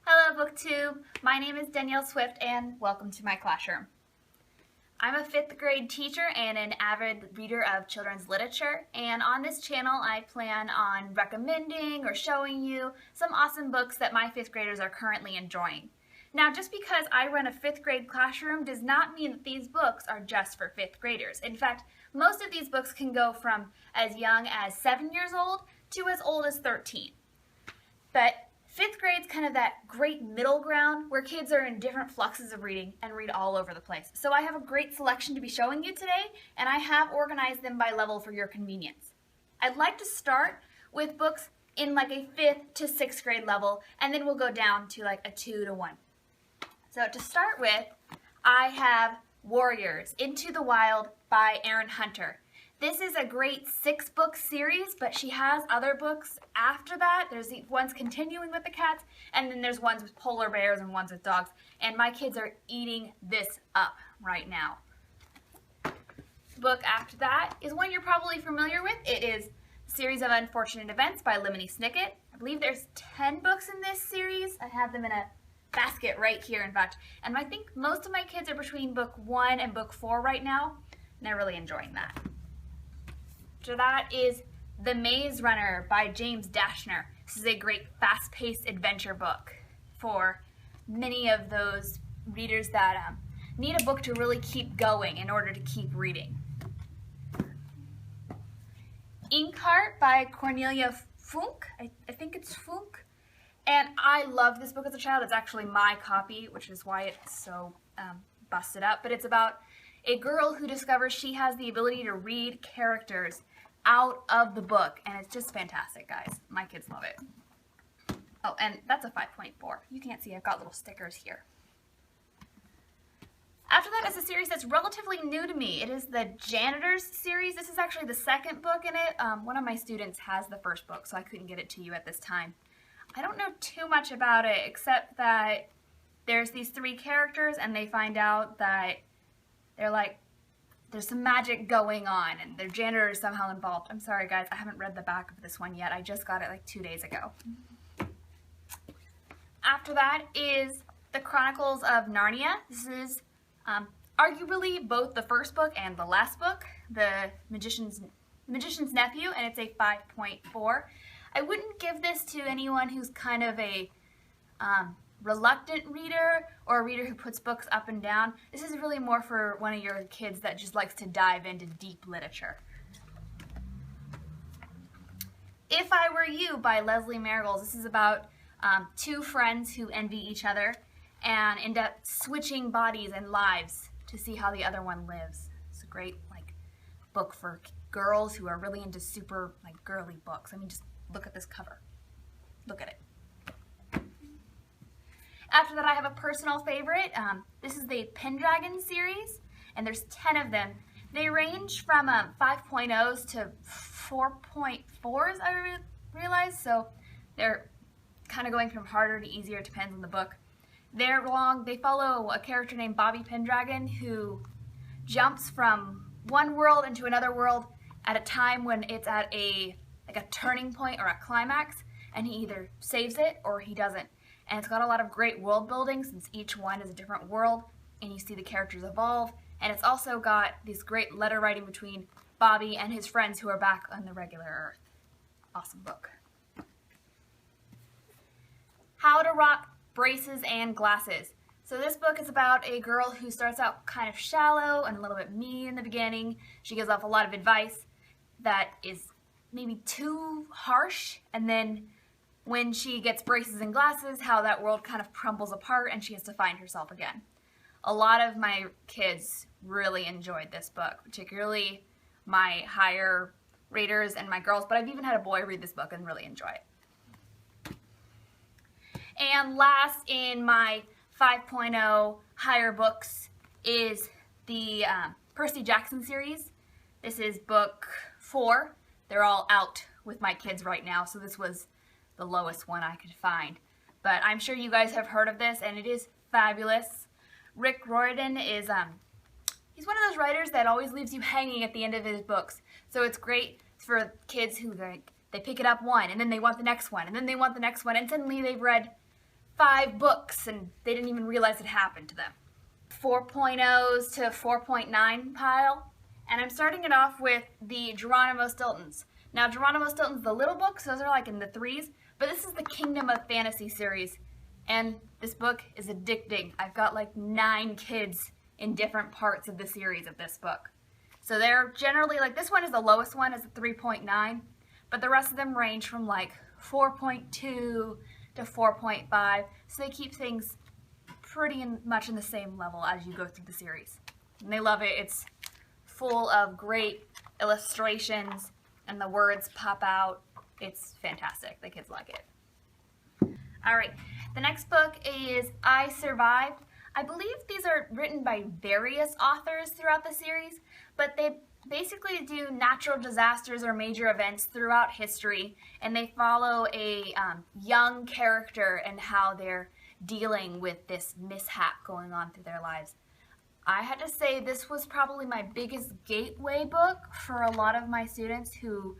Hello BookTube, my name is Danielle Swift and welcome to my classroom. I'm a 5th grade teacher and an avid reader of children's literature, and on this channel I plan on recommending or showing you some awesome books that my 5th graders are currently enjoying. Now, just because I run a 5th grade classroom does not mean that these books are just for 5th graders. In fact, most of these books can go from as young as 7 years old to as old as 13. But 5th grade's kind of that great middle ground where kids are in different fluxes of reading and read all over the place. So I have a great selection to be showing you today, and I have organized them by level for your convenience. I'd like to start with books in like a 5th to 6th grade level, and then we'll go down to like a 2 to 1. So to start with, I have Warriors, Into the Wild by Erin Hunter. This is a great 6-book series, but she has other books after that. There's ones continuing with the cats, and then there's ones with polar bears and ones with dogs. And my kids are eating this up right now. The book after that is one you're probably familiar with. It is Series of Unfortunate Events by Lemony Snicket. I believe there's 10 books in this series. I have them in a basket right here, in fact. And I think most of my kids are between book 1 and book 4 right now, and they're really enjoying that. After that is The Maze Runner by James Dashner. This is a great fast-paced adventure book for many of those readers that need a book to really keep going in order to keep reading. Inkheart by Cornelia Funk. I think it's Funk. And I loved this book as a child. It's actually my copy, which is why it's so busted up. But it's about a girl who discovers she has the ability to read characters out of the book, and it's just fantastic, guys. My kids love it. Oh, and that's a 5.4. You can't see, I've got little stickers here. After that is a series that's relatively new to me. It is the Janitors series. This is actually the 2nd book in it. One of my students has the 1st book, so I couldn't get it to you at this time. I don't know too much about it, except that there's these 3 characters, and they find out that there's some magic going on, and their janitor is somehow involved. I'm sorry, guys, I haven't read the back of this one yet. I just got it like 2 days ago. After that is The Chronicles of Narnia. This is arguably both the 1st book and the last book, The Magician's Nephew, and it's a 5.4. I wouldn't give this to anyone who's kind of a reluctant reader or a reader who puts books up and down. This is really more for one of your kids that just likes to dive into deep literature. If I Were You by Leslie Marigold. This is about 2 friends who envy each other and end up switching bodies and lives to see how the other one lives. It's a great book for girls who are really into super girly books. I mean, just look at this cover. Look at it. After that, I have a personal favorite. This is the Pendragon series, and there's 10 of them. They range from 5.0s to 4.4s, I realize, so they're kind of going from harder to easier, depends on the book. They're long. They follow a character named Bobby Pendragon who jumps from one world into another world at a time when it's at a turning point or a climax, and he either saves it or he doesn't. And it's got a lot of great world building since each one is a different world, and you see the characters evolve. And it's also got this great letter writing between Bobby and his friends who are back on the regular Earth. Awesome book. How to Rock Braces and Glasses. So this book is about a girl who starts out kind of shallow and a little bit mean in the beginning. She gives off a lot of advice that is maybe too harsh, and then when she gets braces and glasses, how that world kind of crumbles apart and she has to find herself again. A lot of my kids really enjoyed this book, particularly my higher raters and my girls, but I've even had a boy read this book and really enjoy it. And last in my 5.0 higher books is the Percy Jackson series. This is book 4. They're all out with my kids right now, so this was the lowest one I could find. But I'm sure you guys have heard of this, and it is fabulous. Rick Riordan is, he's one of those writers that always leaves you hanging at the end of his books. So it's great for kids who they pick it up one, and then they want the next one, and then they want the next one, and suddenly they've read 5 books and they didn't even realize it happened to them. 4.0s to 4.9 pile. And I'm starting it off with the Geronimo Stiltons. Now, Geronimo Stilton's the little books, those are like in the 3s, but this is the Kingdom of Fantasy series. And this book is addicting. I've got like 9 kids in different parts of the series of this book. So they're generally, like this one is the lowest one, is a 3.9, but the rest of them range from like 4.2 to 4.5, so they keep things pretty much in the same level as you go through the series. And they love it. It's full of great illustrations and the words pop out. It's fantastic. The kids like it. Alright, the next book is I Survived. I believe these are written by various authors throughout the series, but they basically do natural disasters or major events throughout history, and they follow a young character and how they're dealing with this mishap going on through their lives. I had to say this was probably my biggest gateway book for a lot of my students who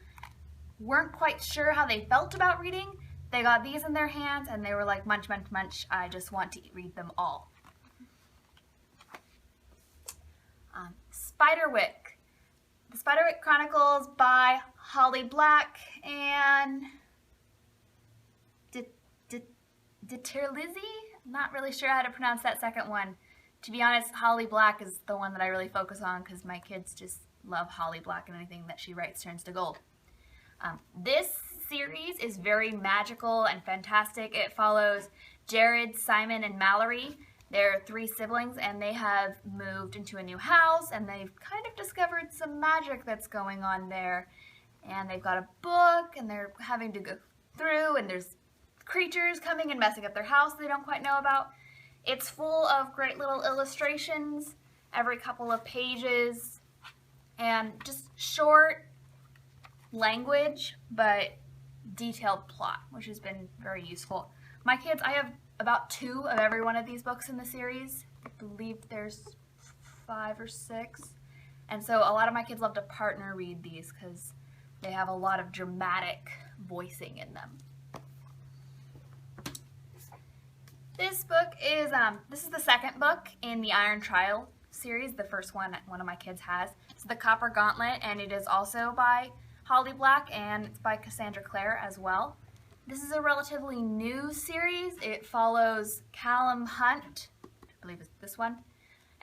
weren't quite sure how they felt about reading. They got these in their hands and they were like, munch, munch, munch, I just want to read them all. Spiderwick. The Spiderwick Chronicles by Holly Black and Diterlizzi? I'm not really sure how to pronounce that second one. To be honest, Holly Black is the one that I really focus on because my kids just love Holly Black and anything that she writes turns to gold. This series is very magical and fantastic. It follows Jared, Simon, and Mallory. They're 3 siblings and they have moved into a new house and they've kind of discovered some magic that's going on there. And they've got a book and they're having to go through and there's creatures coming and messing up their house they don't quite know about. It's full of great little illustrations every couple of pages and just short language but detailed plot, which has been very useful. My kids, I have about 2 of every one of these books in the series. I believe there's 5 or 6. And so a lot of my kids love to partner read these because they have a lot of dramatic voicing in them. This book is, this is the second book in the Iron Trial series. The first one of my kids has. It's The Copper Gauntlet, and it is also by Holly Black, and it's by Cassandra Clare as well. This is a relatively new series. It follows Callum Hunt, I believe it's this one,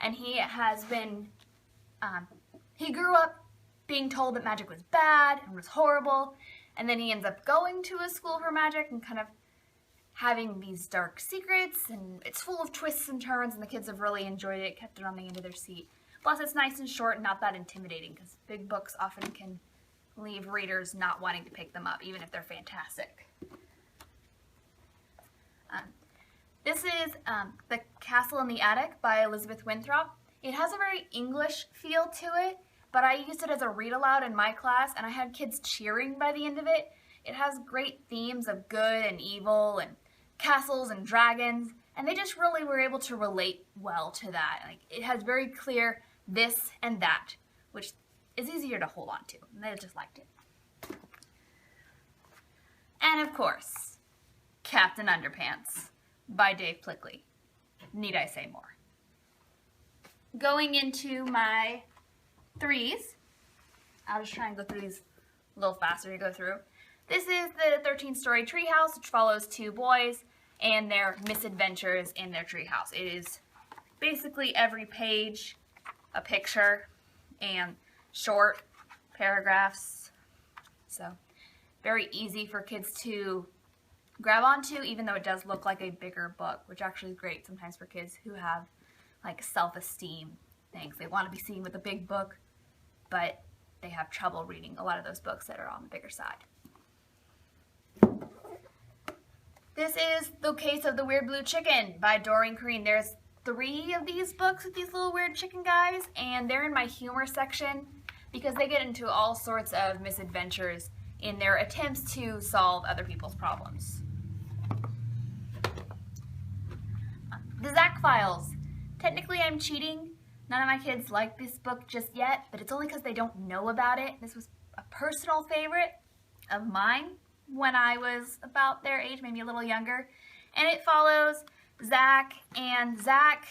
and he has been, he grew up being told that magic was bad and was horrible, and then he ends up going to a school for magic and kind of having these dark secrets, and it's full of twists and turns, and the kids have really enjoyed it, kept it on the end of their seat. Plus, it's nice and short and not that intimidating, because big books often can leave readers not wanting to pick them up, even if they're fantastic. This is The Castle in the Attic by Elizabeth Winthrop. It has a very English feel to it, but I used it as a read aloud in my class, and I had kids cheering by the end of it. It has great themes of good and evil and castles and dragons, and they just really were able to relate well to that. Like, it has very clear this and that, which is easier to hold on to, and they just liked it. And of course, Captain Underpants by Dave Plickly. Need I say more? Going into my 3s, I'll just try and go through these a little faster to go through. This is the 13-story treehouse, which follows 2 boys and their misadventures in their treehouse. It is basically every page a picture and short paragraphs. So very easy for kids to grab onto, even though it does look like a bigger book, which actually is great sometimes for kids who have like self-esteem things. They want to be seen with a big book, but they have trouble reading a lot of those books that are on the bigger side. This is The Case of the Weird Blue Chicken by Doreen Green. There's 3 of these books with these little weird chicken guys, and they're in my humor section because they get into all sorts of misadventures in their attempts to solve other people's problems. The Zack Files. Technically I'm cheating. None of my kids like this book just yet, but it's only because they don't know about it. This was a personal favorite of mine when I was about their age, maybe a little younger. And it follows Zach, and Zach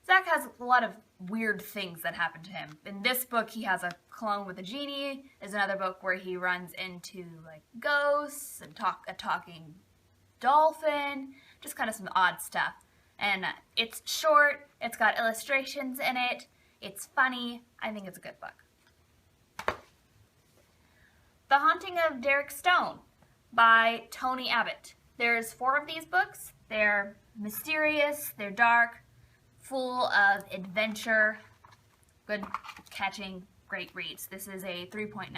has a lot of weird things that happen to him. In this book, he has a clone with a genie. There's another book where he runs into like ghosts and a talking dolphin, just kind of some odd stuff. And it's short, it's got illustrations in it, it's funny. I think it's a good book. The Haunting of Derek Stone by Tony Abbott. There's 4 of these books. They're mysterious, they're dark, full of adventure, good catching, great reads. This is a 3.9.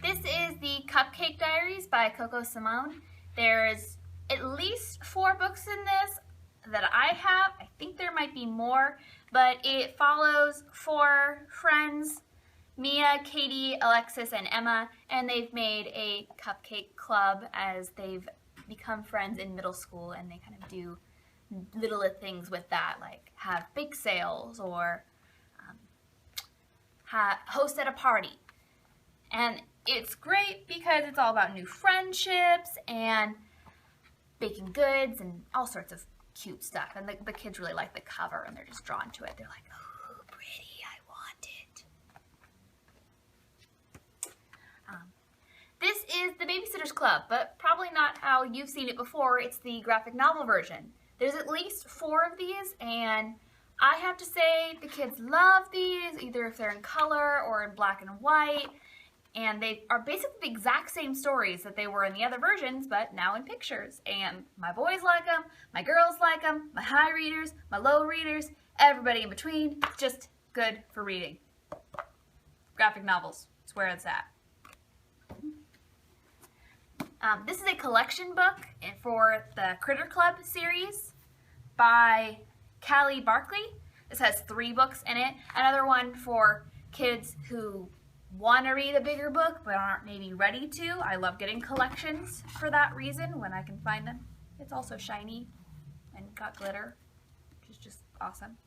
This is the Cupcake Diaries by Coco Simone. There's at least 4 books in this that I have. I think there might be more, but it follows 4 friends, Mia, Katie, Alexis, and Emma, and they've made a cupcake club as they've become friends in middle school, and they kind of do little things with that, like have bake sales or host at a party. And it's great because it's all about new friendships and baking goods and all sorts of cute stuff. And the kids really like the cover, and they're just drawn to it. They're like, oh, pretty, I want it. This is the Babysitter's Club, but probably not how you've seen it before. It's the graphic novel version. There's at least 4 of these, and I have to say the kids love these, either if they're in color or in black and white. And they are basically the exact same stories that they were in the other versions, but now in pictures. And my boys like them, my girls like them, my high readers, my low readers, everybody in between. It's just good for reading. Graphic novels, it's where it's at. This is a collection book for the Critter Club series by Callie Barkley. This has 3 books in it. Another one for kids who want to read a bigger book but aren't maybe ready to. I love getting collections for that reason when I can find them. It's also shiny and got glitter, which is just awesome.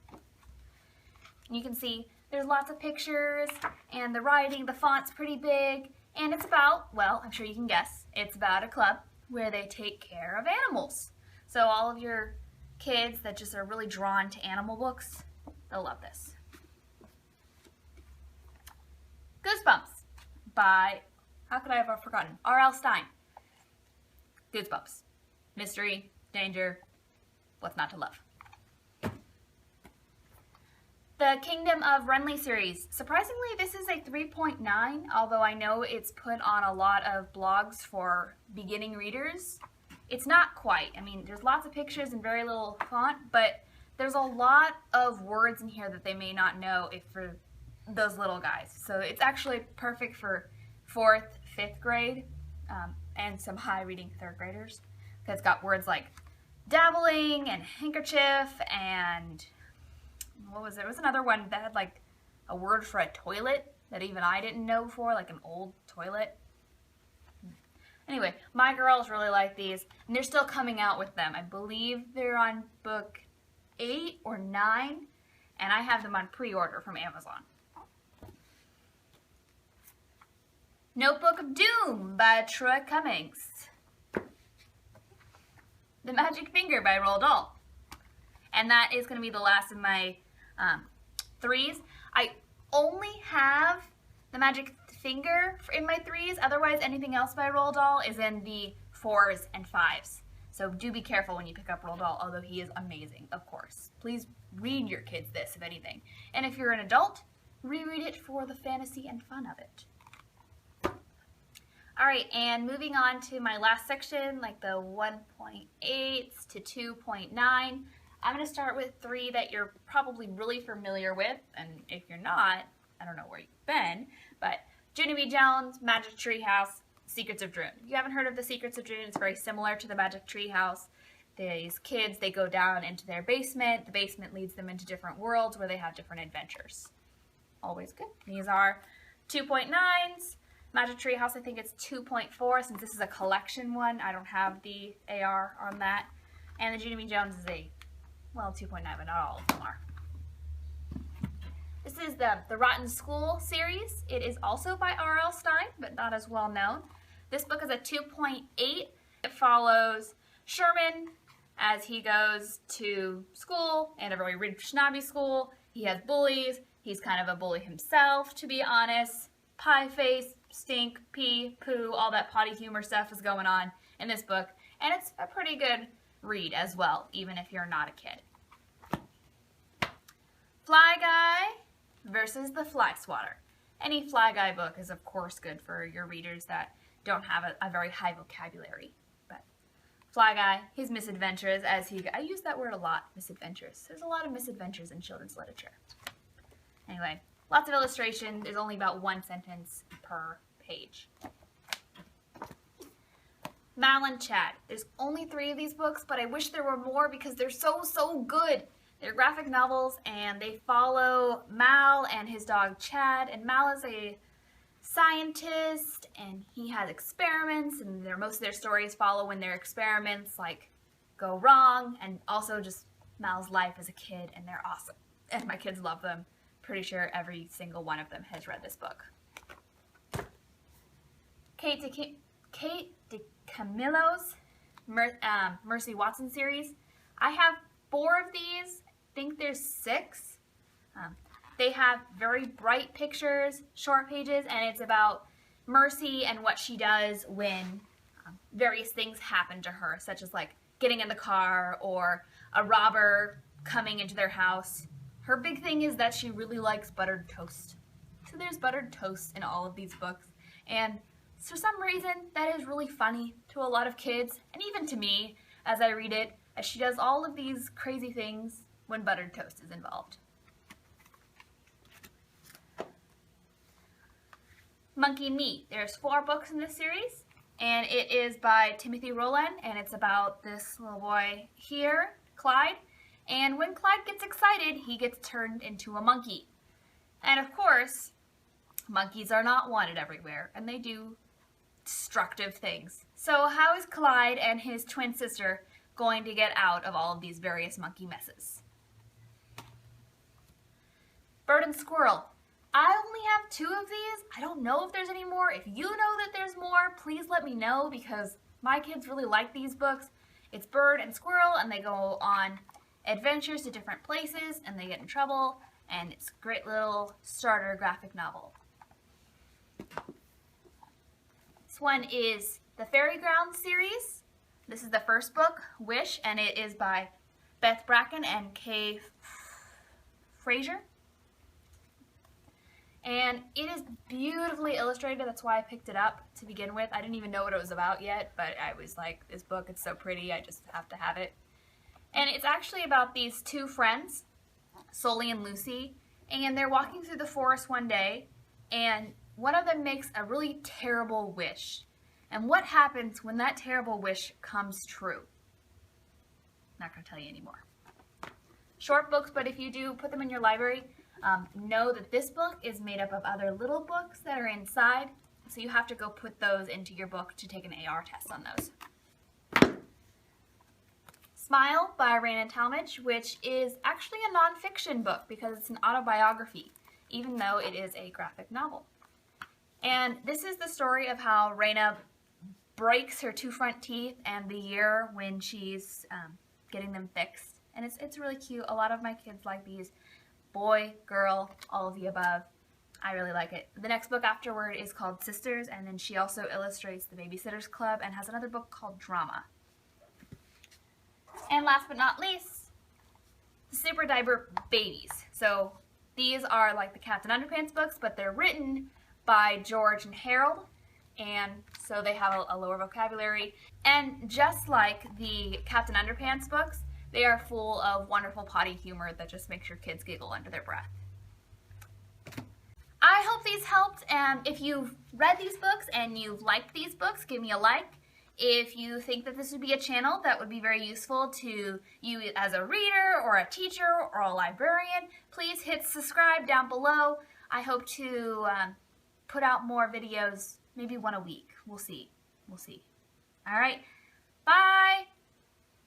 You can see there's lots of pictures, and the writing, the font's pretty big, and it's about, well, I'm sure you can guess, it's about a club where they take care of animals. So all of your kids that just are really drawn to animal books, they'll love this. Goosebumps by, how could I have forgotten? R.L. Stine. Goosebumps. Mystery, danger, what's not to love. The Kingdom of Renly series. Surprisingly, this is a 3.9, although I know it's put on a lot of blogs for beginning readers. It's not quite. I mean, there's lots of pictures and very little font, but there's a lot of words in here that they may not know if for those little guys. So it's actually perfect for 4th, 5th grade, and some high reading 3rd graders. It's got words like dabbling and handkerchief and what was it? There was another one that had like a word for a toilet that even I didn't know before, like an old toilet. Anyway, my girls really like these, and they're still coming out with them. I believe they're on book 8 or 9, and I have them on pre-order from Amazon. Notebook of Doom by Troy Cummings. The Magic Finger by Roald Dahl. And that is going to be the last of my 3s. I only have the Magic Finger in my 3s. Otherwise, anything else by Roald Dahl is in the 4s and 5s. So do be careful when you pick up Roald Dahl, although he is amazing, of course. Please read your kids this, if anything. And if you're an adult, reread it for the fantasy and fun of it. Alright, and moving on to my last section, like the 1.8s to 2.9. I'm going to start with 3 that you're probably really familiar with, and if you're not, I don't know where you've been, but Junie B. Jones, Magic Tree House, Secrets of Droon. If you haven't heard of the Secrets of Droon, it's very similar to the Magic Tree House. These kids, they go down into their basement. The basement leads them into different worlds where they have different adventures. Always good. These are 2.9s. Magic Tree House, I think it's 2.4 since this is a collection one. I don't have the AR on that. And the Junie B. Jones is a, well, 2.9, but not all of them are. This is the Rotten School series. It is also by R.L. Stine, but not as well known. This book is a 2.8. It follows Sherman as he goes to school, and a very rich snobby school. He has bullies. He's kind of a bully himself, to be honest. Pie face, stink, pee, poo, all that potty humor stuff is going on in this book. And it's a pretty good read as well, even if you're not a kid. Fly Guy versus the Fly Swatter. Any Fly Guy book is, of course, good for your readers that don't have a very high vocabulary. But Fly Guy, his misadventures I use that word a lot, misadventures. There's a lot of misadventures in children's literature. Anyway, lots of illustration. There's only about one sentence per page. Mal and Chad. There's only 3 of these books, but I wish there were more because they're so good. They're graphic novels, and they follow Mal and his dog Chad. And Mal is a scientist, and he has experiments, and most of their stories follow when their experiments go wrong, and also just Mal's life as a kid, and they're awesome. And my kids love them. Pretty sure every single one of them has read this book. Kate DiCamillo's Mercy Watson series. I have 4 of these. I think there's 6. They have very bright pictures, short pages, and it's about Mercy and what she does when various things happen to her, such as getting in the car or a robber coming into their house. Her big thing is that she really likes buttered toast. So there's buttered toast in all of these books, and for some reason that is really funny to a lot of kids, and even to me as I read it, as she does all of these crazy things when buttered toast is involved. Monkey and Me. There's 4 books in this series, and it is by Timothy Rowland, and it's about this little boy here, Clyde, and when Clyde gets excited, he gets turned into a monkey. And of course, monkeys are not wanted everywhere, and they do destructive things. So how is Clyde and his twin sister going to get out of all of these various monkey messes? Bird and Squirrel. I only have 2 of these. I don't know if there's any more. If you know that there's more, please let me know because my kids really like these books. It's Bird and Squirrel, and they go on adventures to different places, and they get in trouble, and it's a great little starter graphic novel. This one is the Fairy Ground series. This is the first book, Wish, and it is by Beth Bracken and Kay Fraser. And it is beautifully illustrated. That's why I picked it up to begin with. I didn't even know what it was about yet, but I was like, this book, it's so pretty, I just have to have it. And it's actually about these 2 friends, Sully and Lucy, and they're walking through the forest one day, and one of them makes a really terrible wish. And what happens when that terrible wish comes true? Not going to tell you anymore. Short books, but if you do put them in your library, know that this book is made up of other little books that are inside, so you have to go put those into your book to take an AR test on those. Smile by Raina Talmadge, which is actually a nonfiction book because it's an autobiography, even though it is a graphic novel. And this is the story of how Raina breaks her 2 front teeth and the year when she's getting them fixed. And it's really cute. A lot of my kids like these. Boy, girl, all of the above. I really like it. The next book afterward is called Sisters, and then she also illustrates The Babysitter's Club and has another book called Drama. And last but not least, the Super Diaper Babies. So these are like the Captain Underpants books, but they're written by George and Harold, and so they have a lower vocabulary. And just like the Captain Underpants books, they are full of wonderful potty humor that just makes your kids giggle under their breath. I hope these helped, and if you've read these books and you've liked these books, give me a like. If you think that this would be a channel that would be very useful to you as a reader or a teacher or a librarian, please hit subscribe down below. I hope to put out more videos, maybe 1 a week. We'll see. All right. Bye.